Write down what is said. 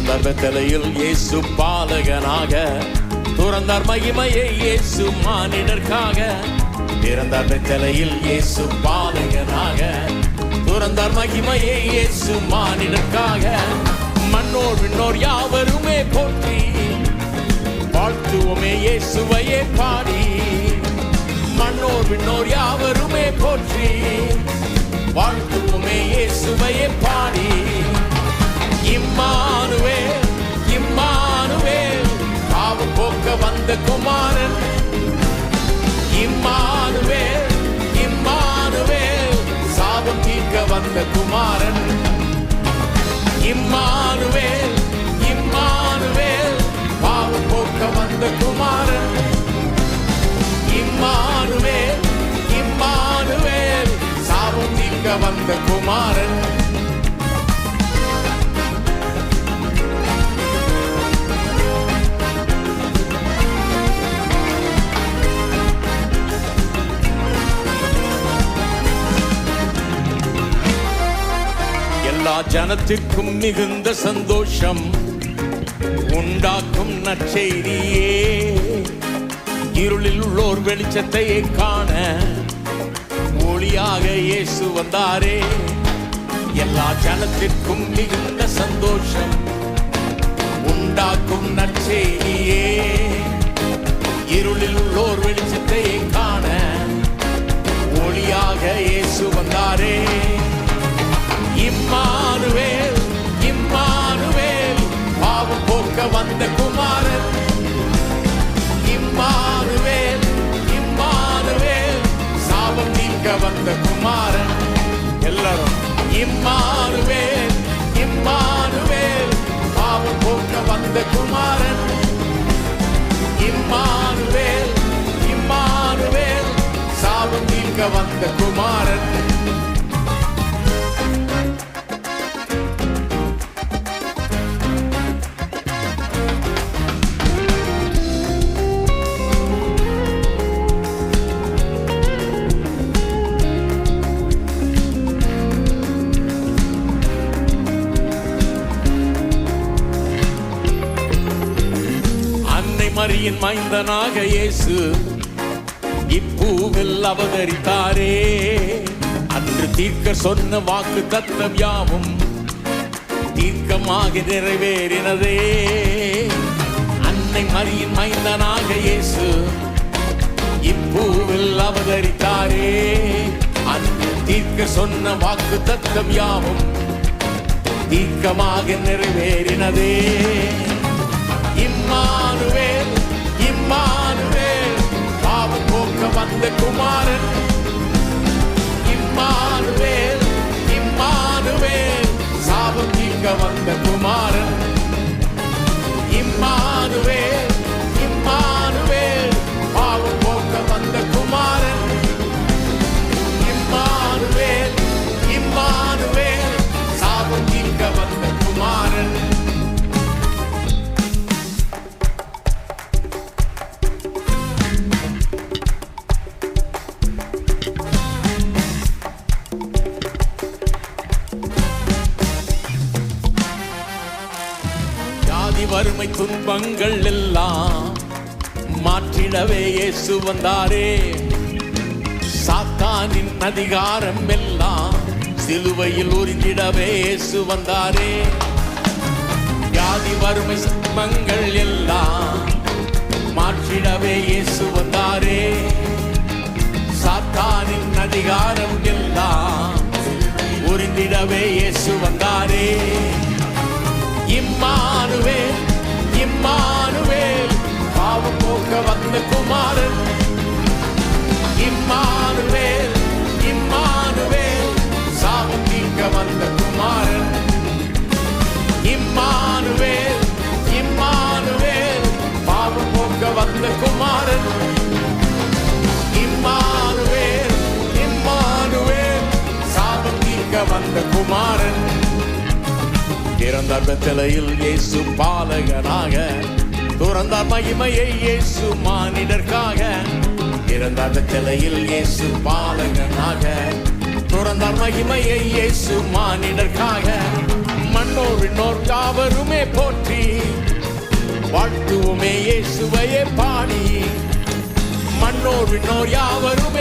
பிறந்தார் பெத்தேலில் இயேசு பாலகனாக, துறந்தார் மகிமையை இயேசு மானிடர்க்காக. பிறந்தார் பெத்தேலில் இயேசு பாலகனாக, துறந்தார் மகிமையை இயேசு மானிடர்க்காக. மன்னோர் விண்ணோர் யாவருமே போற்றி வாழ்த்துவோமே இயேசுவையே பாடி. மன்னோர் விண்ணோர் யாவருமே போற்றி வாழ்த்துவோமே இயேசுவையே பாடி. இம்மானுவேல் இம்மானுவேல் பாவம் போக்க வந்த குமாரன். இம்மானுவேல் இம்மானுவேல் சாபம் தீர்க்க வந்த குமாரன். இம்மானுவேல் இம்மானுவேல் பாவம் போக்க வந்த குமாரன். இம்மானுவேல் இம்மானுவேல் சாபம் தீர்க்க வந்த குமாரன். எல்லா ஜனத்திற்கும் மிகுந்த சந்தோஷம் உண்டாக்கும் நற்செய்தியே, இருளில் உள்ளோர் வெளிச்சத்தை காண ஒளியாக இயேசு வந்தாரே. எல்லா ஜனத்திற்கும் மிகுந்த சந்தோஷம் உண்டாக்கும் நற்செய்தியே, இருளில் உள்ளோர் வெளிச்சத்தை காண ஒளியாக இயேசு வந்தாரே. இம்மானுவேல் இம்மானுவேல் பாவம் போக்க வந்த குமாரன். இம்மானுவேல் இம்மானுவேல் சாபம் நீக்க வந்த குமாரன். எல்லாரும் இம்மானுவேல் இம்மானுவேல் பாவம் போக்க வந்த குமாரன். இம்மானுவேல் இம்மானுவேல் சாபம் நீக்க வந்த குமாரன். மரியின் மைந்தனாக இயேசு இப்பூவில் அவதரித்தாரே. அன்று தீர்க்க சொன்ன வாக்கு தத்தம் யாவும் தீர்க்கமாக நிறைவேறினதே. அன்னை மரியின் மைந்தனாக இயேசு இப்பூவில் அவதரித்தாரே. அன்று தீர்க்க சொன்ன வாக்கு தத்தம் யாவும் தீர்க்கமாக நிறைவேறினதே. இம்மானுவேல் இம்மானுவேல் பாவம் போக்க வந்த குமாரன். இம்மானுவேல் இம்மானுவேல் சாபம் தீர்க்க வந்த குமாரன். இம்மானுவேல் இம்மானுவேல் பாவம் போக்க வந்த குமாரன். இம்மானுவேல் இம்மானுவேல் சாபம் தீர்க்க வந்த குமாரன். வறுமை துன்பங்கள் எல்லாம் மாற்றிடவே இயேசு வந்தாரே. சாத்தானின் அதிகாரம் எல்லாம் சிலுவையில் உரிந்திடவே இயேசு வந்தாரே. வியாதி வறுமை துன்பங்கள் எல்லாம் மாற்றிடவே இயேசு வந்தாரே. சாத்தானின் அதிகாரம் எல்லாம் உரிந்திடவே இயேசு வந்தாரே. இம்மானுவேல் இம்மானுவேல் பாவம் போக்க வந்த குமாரன். இம்மானுவேல் இம்மானுவேல் சாபம் தீர்க்க வந்த குமாரன். இம்மானுவேல் இம்மானுவேல் பாவம் போக்க வந்த குமாரன். இம்மானுவேல் இம்மானுவேல் சாபம் தீர்க்க வந்த குமாரன். பிறந்தார் பெத்தேலில் இயேசு பாலகனாக, துறந்தார் மகிமையை இயேசு மானிடர்க்காக. பிறந்தார் பெத்தேலில் இயேசு பாலகனாக, துறந்தார் மகிமையை இயேசு மானிடர்க்காக. மன்னோர் விண்ணோர் யாவருமே போற்றி வாழ்த்துவோமே இயேசுவையே பாடி மன்னோர் விண்ணோர் யாவருமே